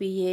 BA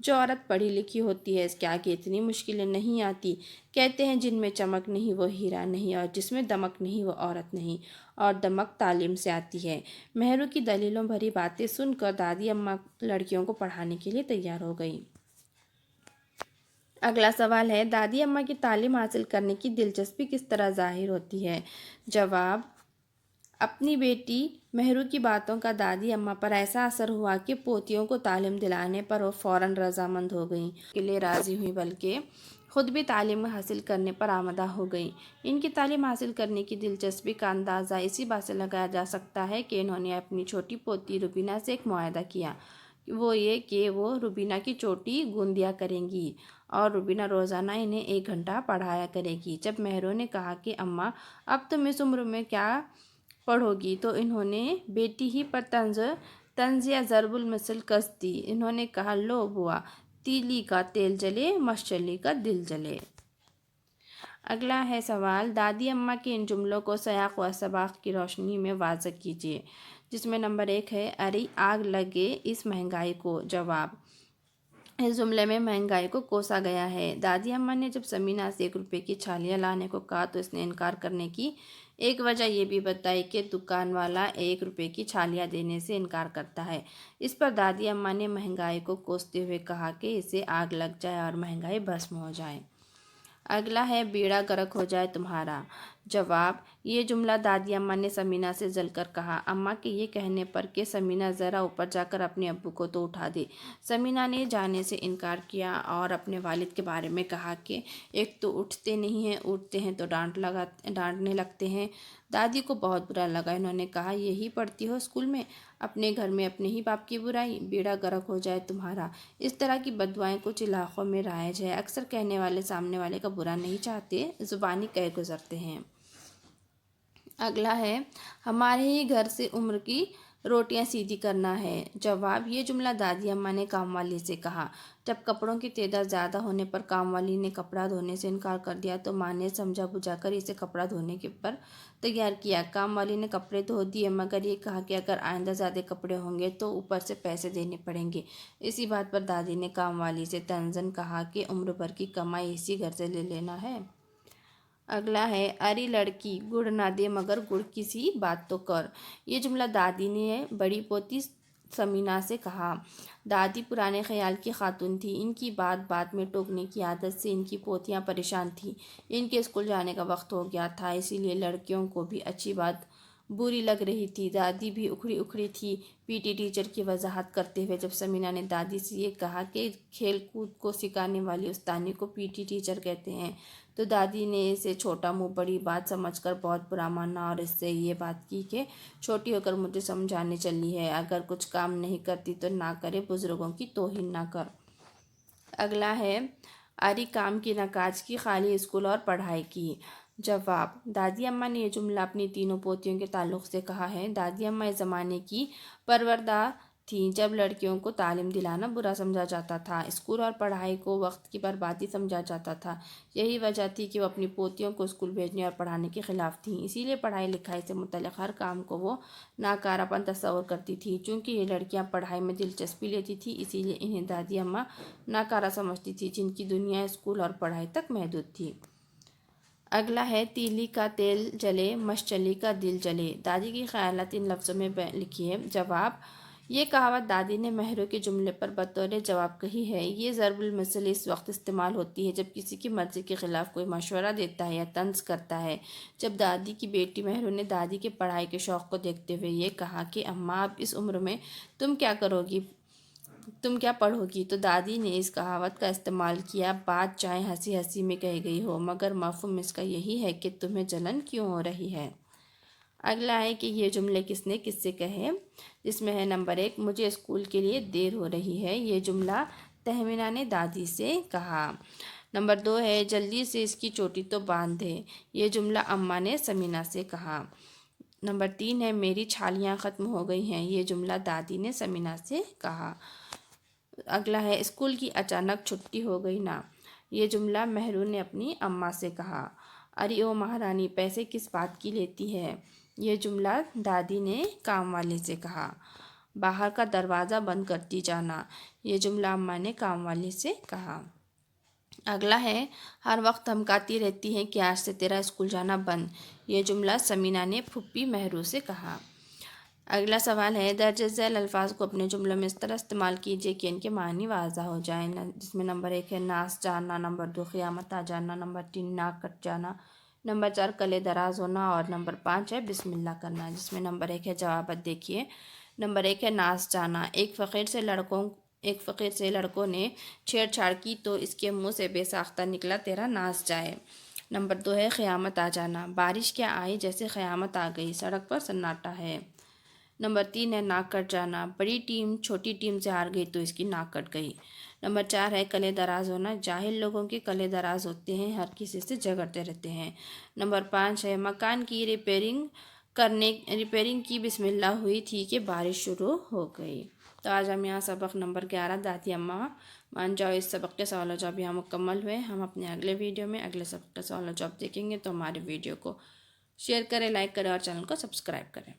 جو عورت پڑھی لکھی ہوتی ہے اس کے آگے اتنی مشکلیں نہیں آتی۔ کہتے ہیں جن میں چمک نہیں وہ ہیرا نہیں، اور جس میں دمک نہیں وہ عورت نہیں، اور دمک تعلیم سے آتی ہے۔ مہرو کی دلیلوں بھری باتیں سن کر دادی اماں لڑکیوں کو پڑھانے کے لیے تیار ہو گئیں۔ اگلا سوال ہے، دادی اماں کی تعلیم حاصل کرنے کی دلچسپی کس طرح ظاہر ہوتی ہے؟ جواب، اپنی بیٹی مہرو کی باتوں کا دادی اماں پر ایسا اثر ہوا کہ پوتیوں کو تعلیم دلانے پر وہ فوراً رضامند ہو گئیں، کے لیے راضی ہوئیں، بلکہ خود بھی تعلیم حاصل کرنے پر آمادہ ہو گئیں۔ ان کی تعلیم حاصل کرنے کی دلچسپی کا اندازہ اسی بات سے لگایا جا سکتا ہے کہ انہوں نے اپنی چھوٹی پوتی روبینہ سے ایک معاہدہ کیا، وہ یہ کہ وہ روبینہ کی چوٹی گون دیا کریں گی اور روبینہ روزانہ انہیں 1 گھنٹہ پڑھایا کرے گی۔ جب مہرو نے کہا کہ اماں اب تم اس عمر میں کیا پڑھو گی، تو انہوں نے بیٹی ہی پر طنز یا ضرب المثل کس دی۔ انہوں نے کہا، لو بوا، تیلی کا تیل جلے مشچلی کا دل جلے۔ اگلا ہے سوال، دادی اماں کے ان جملوں کو سیاق و سباق کی روشنی میں واضح کیجیے، جس میں نمبر 1 ہے، ارے آگ لگے اس مہنگائی کو۔ جواب، اس جملے میں مہنگائی کو کوسا گیا ہے۔ دادی اماں نے جب سمینا سے 1 روپے کی چھالیاں لانے کو کہا تو اس نے انکار کرنے کی ایک وجہ یہ بھی بتائی کہ دکان والا 1 روپے کی چھالیاں دینے سے انکار کرتا ہے۔ اس پر دادی اماں نے مہنگائی کو کوستے ہوئے کہا کہ اسے آگ لگ جائے اور مہنگائی بھسم ہو جائے۔ اگلا ہے، بیڑا غرق ہو جائے تمہارا۔ جواب، یہ جملہ دادی اماں نے سمینا سے جل کر کہا۔ اماں کے یہ کہنے پر کہ سمینا ذرا اوپر جا کر اپنے ابو کو تو اٹھا دے، سمینا نے جانے سے انکار کیا اور اپنے والد کے بارے میں کہا کہ ایک تو اٹھتے نہیں ہیں، اٹھتے ہیں تو ڈانٹنے لگتے ہیں۔ دادی کو بہت برا لگا۔ انہوں نے کہا، یہی پڑھتی ہو اسکول میں، اپنے گھر میں اپنے ہی باپ کی برائی، بیڑا غرق ہو جائے تمہارا۔ اس طرح کی بددعائیں کچھ علاقوں میں رائج ہے۔ اکثر کہنے والے سامنے والے کا برا نہیں چاہتے، زبانی کہہ گزرتے ہیں۔ اگلا ہے، ہمارے ہی گھر سے عمر کی روٹیاں سیدھی کرنا ہے۔ جواب، یہ جملہ دادی اماں نے کام والی سے کہا۔ جب کپڑوں کی تعداد زیادہ ہونے پر کام والی نے کپڑا دھونے سے انکار کر دیا تو ماں نے سمجھا بجھا کر اسے کپڑا دھونے پر تیار کیا۔ کام والی نے کپڑے دھو دیے، مگر یہ کہا کہ اگر آئندہ زیادہ کپڑے ہوں گے تو اوپر سے پیسے دینے پڑیں گے۔ اسی بات پر دادی نے کام والی سے طنزاً کہا کہ عمر بھر کی کمائی اسی گھر سے لے لینا ہے۔ اگلا ہے، اری لڑکی گڑ نہ دے مگر گڑ کی سی بات تو کر۔ یہ جملہ دادی نے بڑی پوتی سمینا سے کہا۔ دادی پرانے خیال کی خاتون تھی۔ ان کی بات بات میں ٹوکنے کی عادت سے ان کی پوتیاں پریشان تھیں۔ ان کے اسکول جانے کا وقت ہو گیا تھا، اسی لیے لڑکیوں کو بھی اچھی بات بری لگ رہی تھی۔ دادی بھی اکھڑی اکھڑی تھی۔ پی ٹی ٹیچر کی وضاحت کرتے ہوئے جب سمینا نے دادی سے یہ کہا کہ کھیل کود کو سکھانے والی استانی کو پی ٹی ٹیچر کہتے ہیں، تو دادی نے اسے چھوٹا منہ بڑی بات سمجھ کر بہت برا مانا اور اس سے یہ بات کی کہ چھوٹی ہو کر مجھے سمجھانے چلی ہے، اگر کچھ کام نہیں کرتی تو نہ کرے، بزرگوں کی توہین نہ کر۔ اگلا ہے، اری کام کی نہ کاج کی، خالی اسکول اور پڑھائی کی۔ جواب، دادی اماں نے یہ جملہ اپنی تینوں پوتیوں کے تعلق سے کہا ہے۔ دادی اماں اس زمانے کی پروردہ تھیں جب لڑکیوں کو تعلیم دلانا برا سمجھا جاتا تھا، اسکول اور پڑھائی کو وقت کی بربادی سمجھا جاتا تھا۔ یہی وجہ تھی کہ وہ اپنی پوتیوں کو اسکول بھیجنے اور پڑھانے کے خلاف تھیں، اسی لیے پڑھائی لکھائی سے متعلق ہر کام کو وہ ناکارہ تصور کرتی تھیں۔ چونکہ یہ لڑکیاں پڑھائی میں دلچسپی لیتی تھیں، اسی لیے انہیں دادی اماں ناکارہ سمجھتی تھیں، جن کی دنیا اسکول اور پڑھائی تک محدود تھی۔ اگلا ہے، تیلی کا تیل جلے مشچلی کا دل جلے۔ دادی کی خیالات ان لفظوں میں لکھیے۔ جواب، یہ کہاوت دادی نے مہرو کے جملے پر بطور جواب کہی ہے۔ یہ ضرب المثل اس وقت استعمال ہوتی ہے جب کسی کی مرضی کے خلاف کوئی مشورہ دیتا ہے یا طنز کرتا ہے۔ جب دادی کی بیٹی مہرو نے دادی کے پڑھائی کے شوق کو دیکھتے ہوئے یہ کہا کہ اماں اب اس عمر میں تم کیا پڑھو گی، تو دادی نے اس کہاوت کا استعمال کیا۔ بات چاہے ہنسی ہنسی میں کہی گئی ہو، مگر مفہوم اس کا یہی ہے کہ تمہیں جلن کیوں ہو رہی ہے۔ اگلا ہے کہ یہ جملے کس نے کس سے کہے، جس میں ہے نمبر 1، مجھے اسکول کے لیے دیر ہو رہی ہے۔ یہ جملہ تہمینا نے دادی سے کہا۔ نمبر 2 ہے، جلدی سے اس کی چوٹی تو باندھ دے۔ یہ جملہ اماں نے سمینا سے کہا۔ نمبر 3 ہے، میری چھالیاں ختم ہو گئی ہیں۔ یہ جملہ دادی نے سمینا سے کہا۔ اگلا ہے، اسکول کی اچانک چھٹی ہو گئی نا۔ یہ جملہ مہرو نے اپنی اماں سے کہا۔ اری او مہارانی، پیسے کس بات کی لیتی ہے۔ یہ جملہ دادی نے کام والے سے کہا۔ باہر کا دروازہ بند کرتی جانا۔ یہ جملہ اماں نے کام والی سے کہا۔ اگلا ہے ہر وقت دھمکاتی رہتی ہیں کہ آج سے تیرا اسکول جانا بند۔ یہ جملہ سمینہ نے پھوپھی مہرو سے کہا۔ اگلا سوال ہے درج ذیل الفاظ کو اپنے جملوں میں اس طرح استعمال کیجیے کہ ان کے معنی واضح ہو جائیں، جس میں نمبر 1 ہے ناس جانا، نمبر 2 قیامت آ جانا، نمبر 3 ناک کٹ جانا، نمبر 4 کلے دراز ہونا اور نمبر 5 ہے بسم اللہ کرنا، جس میں نمبر 1 ہے جوابات دیکھیے۔ نمبر 1 ہے ناس جانا۔ ایک فقیر سے لڑکوں نے چھیڑ چھاڑ کی تو اس کے منہ سے بے ساختہ نکلا تیرا ناس جائے۔ نمبر 2 ہے قیامت آ جانا۔ بارش کیا آئی جیسے قیامت آ گئی، سڑک پر سناٹا ہے۔ نمبر 3 ہے ناک کٹ جانا۔ بڑی ٹیم چھوٹی ٹیم سے ہار گئی تو اس کی ناک کٹ گئی۔ نمبر 4 ہے کلے دراز ہونا۔ جاہل لوگوں کے کلے دراز ہوتے ہیں، ہر کسی سے جھگڑتے رہتے ہیں۔ نمبر 5 ہے مکان کی ریپیرنگ کی بسم اللہ ہوئی تھی کہ بارش شروع ہو گئی۔ تو آج ہم یہاں سبق نمبر 11 دادی اماں مان جاؤ اس سبق کے سوال و جواب یہاں مکمل ہوئے۔ ہم اپنے اگلے ویڈیو میں اگلے سبق کے سوال و جواب دیکھیں گے، تو ہمارے ویڈیو کو شیئر کریں، لائک کریں اور چینل کو سبسکرائب کریں۔